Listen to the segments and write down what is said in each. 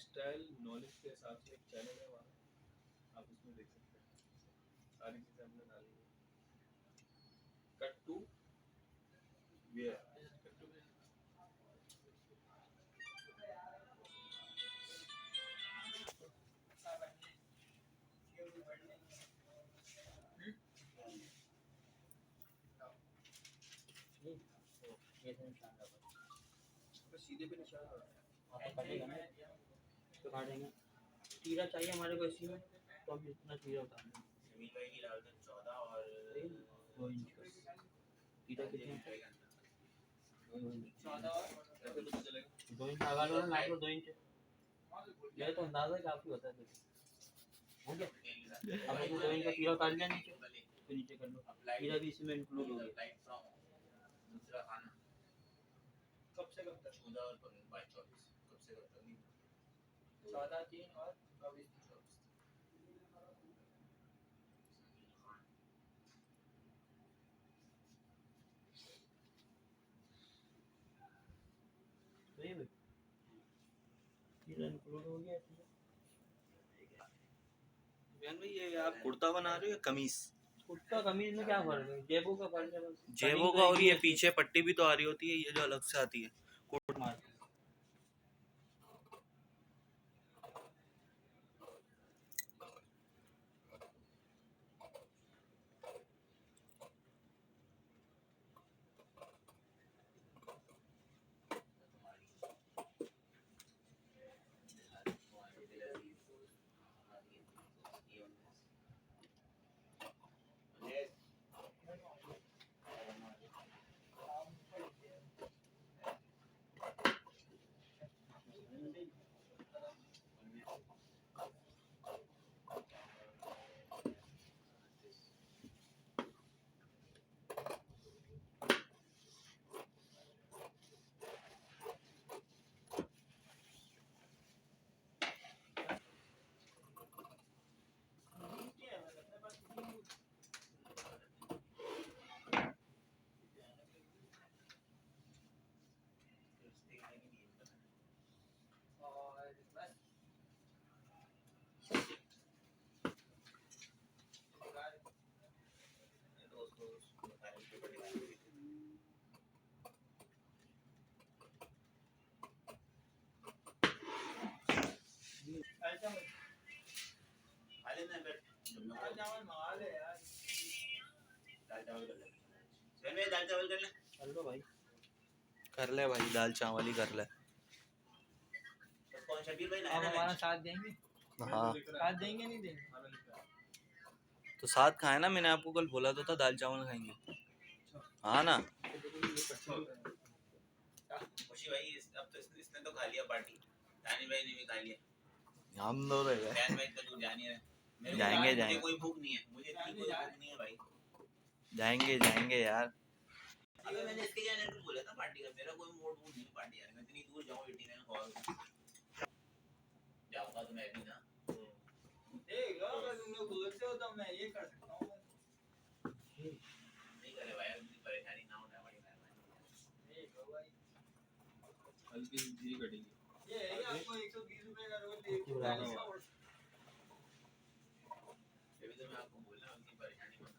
Lifestyle knowledge के हिसाब से एक चैनल है वहाँ, आप उसमें देख सकते हैं, सारी चीज़ें हमने डाली है। Cut to where, cut to where. ये तो निशान लगा तो सीधे पे निशान हो रहा है। तो कटेगा ना, तो काटेंगे। तीरा चाहिए हमारे को इसी में, तो हम इतना तीरा उतार देंगे। जमीन भाई की डाल दे 14 और 2 इंच का तीरा कितने 14 और कैसे पता चलेगा? 2 इंच लगा लो ना, 2 इंच। ये तो अंदाजा काफी होता है। हो गया, अब 2 इंच का तीरा उतार लिया नीचे, तो नीचे कर लो। तीरा भी इसमें इंक्लूड हो गया। दूसरा खाना कब से कब तक? 14 और 22 24 कब से कब तक? 14 3 और 24 तो ये तीरा इंक्लूड हो गया। भाई ये आप कुर्ता बना रहे हो या कमीज? कुर्ता कमीज में क्या फर्क है? जेबों का फर्क है बस। जेबों का, और ये पीछे पट्टी भी तो आ रही होती है, ये जो अलग से आती है कोट मार कर ले भाई, दाल चावल ही कर ले। आप हमारा साथ देंगे? हाँ साथ देंगे नहीं देंगे? तो साथ खाए ना, मैंने आपको कल बोला तो था दाल चावल खाएंगे। हाँ ना खुशी भाई, अब तो इसने तो खा लिया पार्टी, दानी भाई ने भी खा लिया, हम दो रह गए। भाई तो तू जानी है, जाएंगे जाएंगे, कोई भूख नहीं है मुझे, इतनी कोई भूख नहीं है भाई, जाएंगे जाएंगे यार। अबे मैंने इसके जाने को बोला था पार्टी का, मेरा कोई मूड नहीं है पार्टी यार, मैं इतनी दूर जाऊं 89 और जाऊंगा तो मैं भी ना, देख लो अगर तुम लोग बोलते हो तो मैं ये कर सकता हूँ। नहीं करे भाई, इतनी परेशानी ना होने वाली मेहरबानी। देख लो भाई, हल्की सी जी कटेगी। ये है आपको 120 रुपए का रोल दे के ये भी तो मैं आपको बोल रहा हूँ, उनकी परेशानी मत,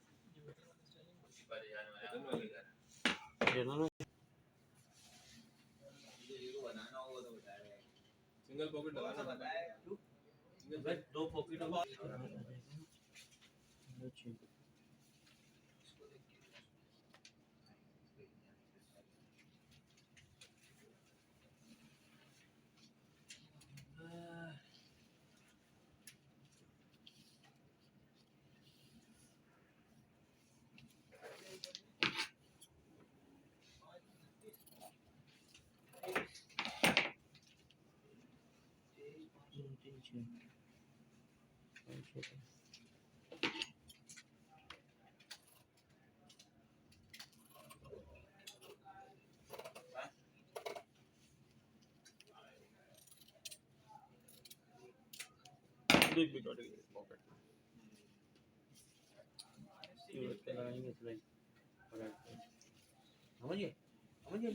उसी परेशानी वाला आप कर बनाना होगा तो बताया, सिंगल पॉकेट लगाना बताया, बस 2 पॉकेट देख भी कटेगी पॉकेट। लगाएंगे तो समझिए समझिए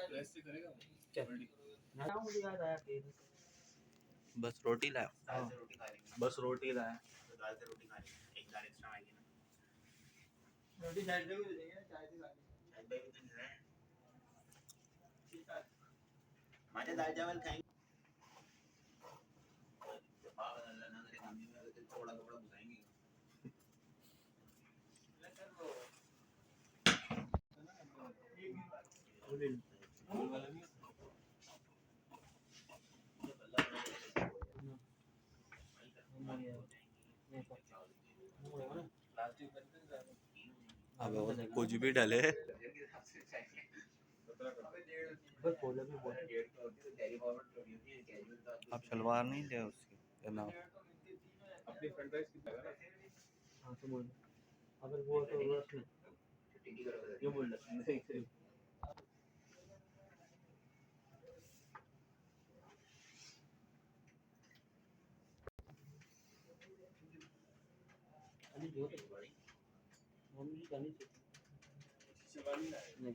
प्रेस से करेगा क्या? मुझे याद आया फिर बस रोटी लाया। दाल से रोटी खा लेंगे। बस रोटी लाया। तो दाल से रोटी खा लेंगे, एक दाल एक्स्ट्रा आएगी ना। रोटी साइड पे भी दे देंगे, चाय से खा लेंगे। शायद भाई भी तो नहीं रहे। हमारे दाल चावल खाएंगे। बाबा अल्लाह ना करे मम्मी में अगर थोड़ा कपड़ा घुसाएंगे। प्लास्टिक बनते हैं ज़्यादा। अब कुछ भी डले। बस खोले भी बोल। आप शलवार नहीं ले उसकी ना। अपनी फ्रेंड राइस की लगा ना। हाँ तो बोल। अगर वो तो वर्ष में क्यों बोल रहा नहीं अभी जो तो मम्मी जी करनी चाहिए। शिवानी ना है। नहीं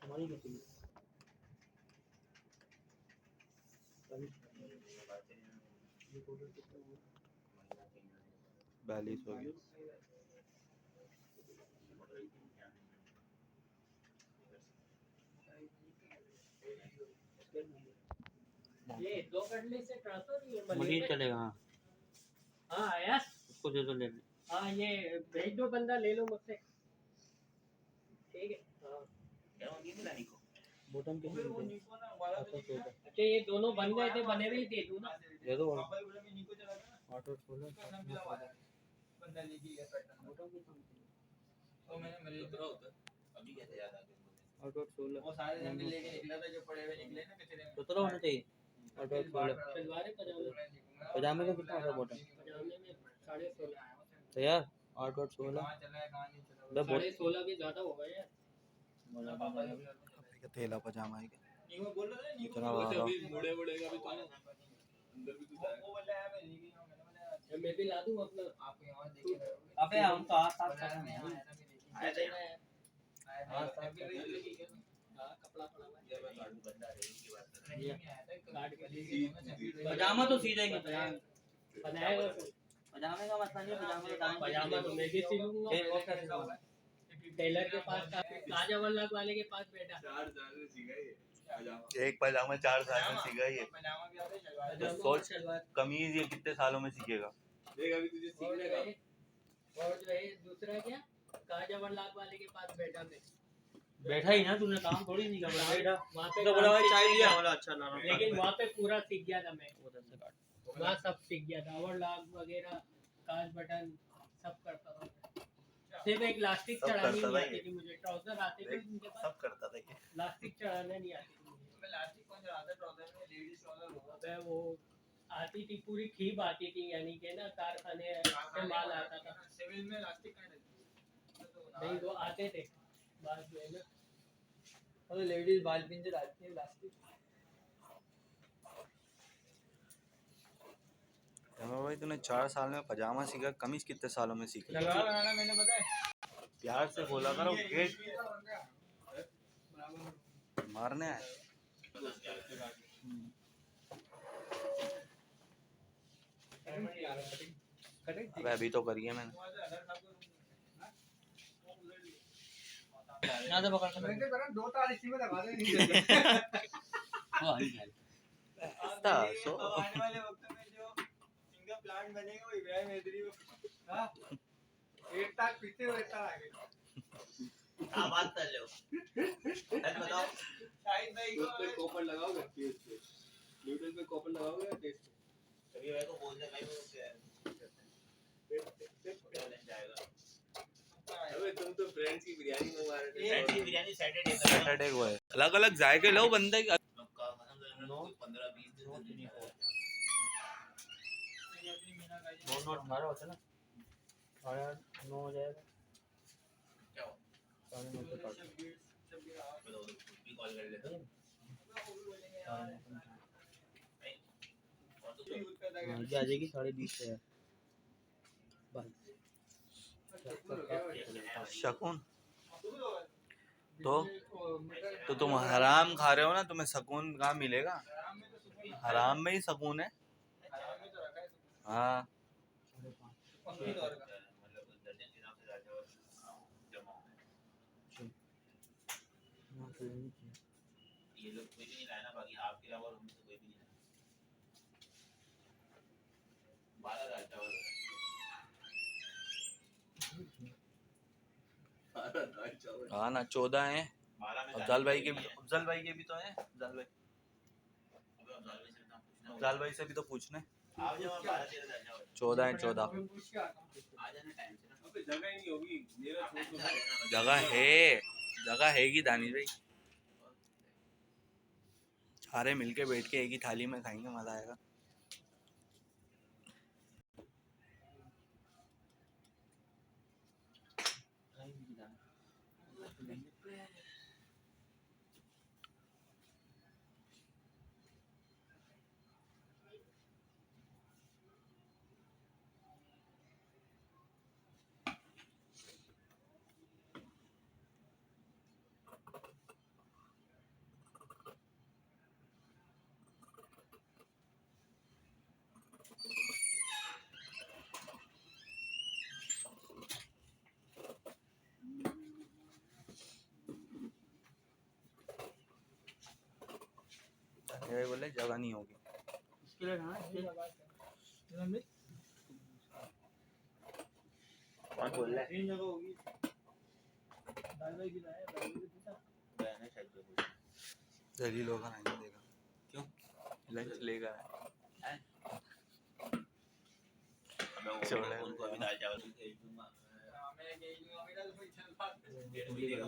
हमारी किसी की करनी चाहिए। ये टोटल कितना हुआ? 42 हो गया। ये 2 कटले से ट्रांसफर मजीद चलेगा। हाँ हाँ आया। उसको दे दो ले ले। हाँ ये भेज दो, बंदा ले लो मुझसे। ठीक है। हाँ क्या होगी मिलानी को? बॉटम के फिर वो निको ना वाला तो नहीं है। अच्छा ये दोनों बन गए थे, बने हुए ही दे दूँ ना। दे दो। पापा ही बोला मैं निको चला था ना। ऑटो खोलो। उसका नाम मिला वाला है। बंदा लेके गया पैटर्न। बॉटम के साथ तो मैंने मेरे इधर होता। अभी कैसे याद आ गया? ऑटो 16 वो सारे सैंपल लेके निकला था जो पड़े हुए निकले ना कचरे में। 17 होना चाहिए। ऑटो 16 शलवार पजामे। पजामे का कितना होता है बॉटम? पजामे में 16.5। तो यार ऑटो 16 कहाँ चला है कहाँ नहीं चला। 16.5 भी ज्यादा होगा यार। पापा ही का थैला पजामा है। निको बोल रहा था निको इतना बोल रहा था, बड़ा। अभी मुड़े मुड़ेगा भी तो अंदर भी तो जाएगा। वो बोला है मैं लेके जाऊँ, मैंने बोला मैं भी ला दूँ अपना। आपको यहाँ देखे रहे हो। अबे हम तो आज साथ बोला कर है, रहे मैं हैं। यहाँ आया था, मैं लेके क्या देना है? आया था। अभी लेके गया था। हाँ कपड़ा पड़ा हुआ है। ये मैं गाड़ी बंदा है की बात कर रहा नहीं मैं आया था, काट के लेके गया था, सैंपल पजामा तो सी देंगे। पजामा बनाएगा फिर। पजामे का मसला नहीं है। पजामा तो दाएं पजामा तो मैं भी सिलूंगा। फिर वो कैसे होगा? टेलर के पास ताजा वल्लभ वाले के पास बैठा। 4 साल से सीखा ये पजामा। एक पजामा 4 साल में सीखा ये। पजामा भी आता है, शलवार भी तो आता है। सोच शलवार। कमीज ये कितने सालों में सीखेगा। देख अभी तुझे और सीखने जो का। है दूसरा क्या ताजा वल्लभ वाले के पास बैठा मैं। बैठा ही ना तूने काम थोड़ी नहीं कर रहा। बैठा वहाँ पे तो बोला भाई काम चाय सीख लिया गया। बोला अच्छा ना ना। लेकिन वहाँ पे पूरा सीख गया था मैं। उधर से काट। वहाँ सब सीख गया था। ओवरलॉक वगैरह काज बटन सब करता था। सिर्फ एक लास्टिक सब चढ़ानी करता नहीं था आती ये। थी मुझे। ट्राउजर आते थे उनके पास, सब करता था ये। लास्टिक चढ़ाना नहीं आती थी मुझे। मैं लास्टिक कौन चलाता है ट्राउजर में, लेडीज ट्राउजर होगा। अबे वो आती थी पूरी खीब आती थी, यानी कि ना कारखाने से माल आता था। सिविल में लास्टिक का नहीं। नहीं वो आते थे बाद में ना। और लेडीज बालपिन से डालती है लास्टिक। भाई तूने 4 साल में पजामा सीखा, कमीज कितने सालों में सीखी। शलवार बनाना मैंने पता है। प्यार से बोला करो। गेट मारने आए। अबे अभी तो करी है मैंने। यहाँ से पकड़ के दो तार इसी में लगा दे। वो आई जाए। ऐसा सो आने वाले वक्त में जो इनका प्लांट बनेगा वो इब्राहिम हैदरी को। हाँ एक तार पीछे और एक तार आगे। क्या बात कर रहे हो? सच बताओ। शाहिद भाई को पे कॉपर लगाओगे फेस पे। न्यूट्रल पे कॉपर लगाओगे या फेस पे? कभी भाई को बोल दे भाई वो क्या जाएगा। अबे तुम तो फ्रेंड्स की बिरयानी मंगवा रहे थे। फ्रेंड्स की बिरयानी सैटरडे सैटरडे को है। अलग अलग जायके लो बंदे के। का मतलब 15-20 दिन तो नहीं हो। नौ नोट 18 होता है ना। 9:30 हो जाएगा। क्या हो? 9:30 से काट। बताओ भी कॉल कर लेते हैं। और तो हाँ, ये आ जाएगी 20:30 से यार। बस शकुन तो तुम हराम खा रहे हो ना, तुम्हें सुकून कहाँ मिलेगा। हराम में ही सुकून है। आराम में तो रखा है हाँ पंखी दौर का मतलब दर्जन के हिसाब से दाल चावल जमा होता है। ये लोग कोई भी नहीं लाया ना, बाकी आपके अलावा उनमें से कोई भी नहीं लाया। 12 दाल चावल दाल चावल हाँ ना 14 हैं। 12 में अफजल भाई के भी तो अफजल भाई के भी तो हैं। अफजल भाई अफजल भाई से भी तो पूछना है। आप जब 12 13 दाल चावल 14 हैं 14। आ जाना टाइम से ना। अबे जगह ही नहीं होगी मेरा आप टाइम से आ जाना। जगह हैगी दानिश भाई। सारे मिलके बैठ के एक ही थाली में खाएंगे, मजा आएगा। ये बोले जगह नहीं होगी। इसके लिए हाँ कौन बोल रहा है? तीन जगह होगी दाल भाई की लाया दाल भाई की पूछा मैंने शायद जो बोला। जलील होगा नहीं देगा। क्यों लंच लेगा। मैं छोड़ है। उनको अभी दाल चावल भी भेज दूंगा। मैं गई हूं मेरा तो कोई चल बात डेढ़ बजे का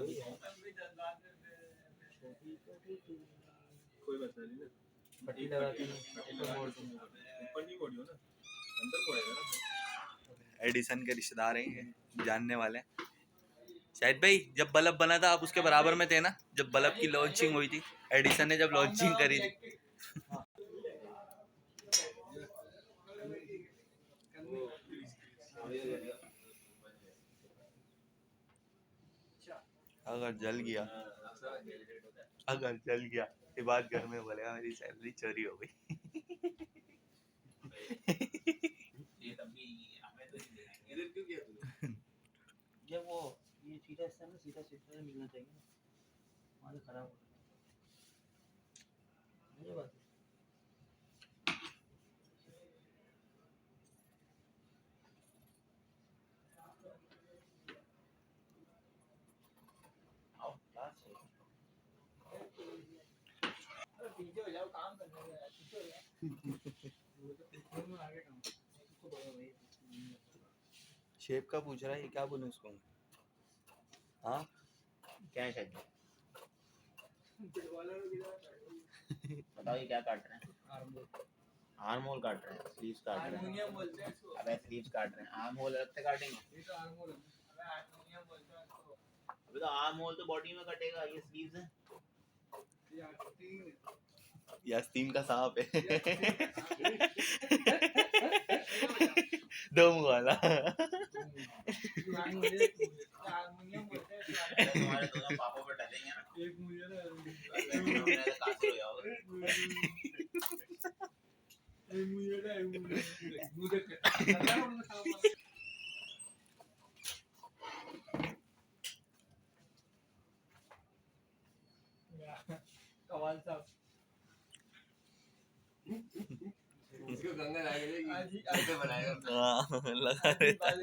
कोई बात नहीं ना पट्टी लगा के ऊपर नहीं मोड़ियो ना अंदर मोड़ेगा ना। एडिसन के रिश्तेदार हैं ये, जानने वाले हैं। शायद भाई जब बल्ब बना था आप उसके बराबर में थे ना, जब बल्ब की लॉन्चिंग हुई थी। एडिसन ने जब लॉन्चिंग करी थी। अगर जल गया ये बात घर में बोलेगा मेरी सैलरी चोरी हो गई। ये तब भी हमें तो नहीं दिखाएंगे। इधर क्यों किया तूने जब वो ये सीधा हिस्सा में सीधा सीधा मिलना चाहिए ना, वहाँ से खराब हो गया। ये बात है। आओ क्लास है। अरे पीछे हो जाओ काम करने में यार पीछे हो जाओ वो तो पीछे में आगे काम इसको बोलो भाई शेप का पूछ रहा है, ये क्या बोलूं उसको? हाँ क्या है शायद? फुटबॉलर की तरह बताओ ये क्या काट रहे हैं? आर्म आर्म होल काट रहे हैं, स्लीव्स काट रहे हैं। हारमोनियम बोलते हैं इसको अबे स्लीव्स काट रहे हैं, आर्म होल अलग से काटेंगे। ये तो आर्म होल अबे हारमोनियम बोलते हैं इसको अबे तो आर्म होल तो बॉडी में कटेगा, ये स्लीव्स है। ये आस्तीन यास्तीन का सांप है। दम वाला। हारमोनियम बोलते हैं अरे तुम्हारे दोनों पापों पे डलेंगे ना। एक मुझे ना तुमने तो कासिर हो जाओगे। एक मुझे ना मुझे कवाल साहब इसको गंगा लागेगी आज ही आज बनाएगा हाँ लगा रहता है।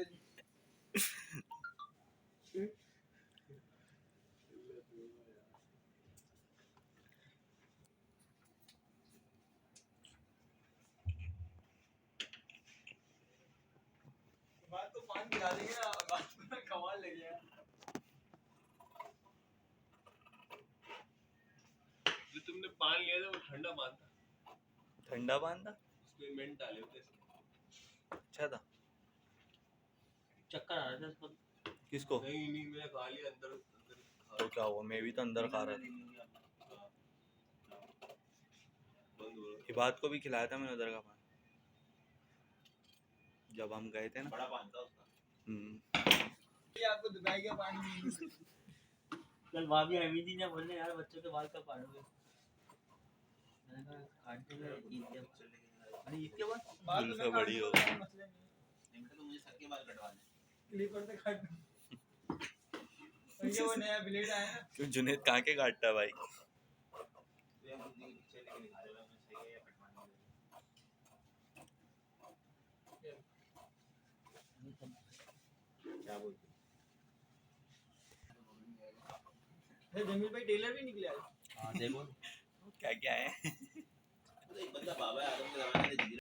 बात तो पान गिरा देंगे ना बात में कमाल लग गया जो तुमने पान लिया था वो ठंडा पान था ठंडा बांधा उसमें मिंट डाले होते अच्छा था। चक्कर आ रहा था इसको। किसको? नहीं नहीं मैंने खा लिया अंदर अंदर तो क्या हुआ, मैं भी तो अंदर खा रहा था। बंद हो ये बात को भी खिलाया था मैंने उधर का पान जब हम गए थे ना। बड़ा पान था उसका। ये आपको दुबई का पानी नहीं कल भाभी अमीदी ने बोलने यार बच्चों के बाल कब काटोगे? मैंने कहा काट देगा ईद के बाद। अरे ईद के बाद बाल जुल्फे में बड़ी काट हो दो, कोई मसले नहीं है। इनका तो मुझे सबके बाल कटवाने हैं। क्लिपर से काट दो। और ये वो नया ब्लेड आया ना, क्यों जुनेद कहाँ के काटता है भाई? तो यार किसी के पीछे लेके दिखा देगा मैं सही है या कटवाने वाला है। क्या बोलते अरे जमील भाई टेलर भी निकले आज। हाँ देखो क्या क्या है? एक बंदा बाबा आदम के जमाने में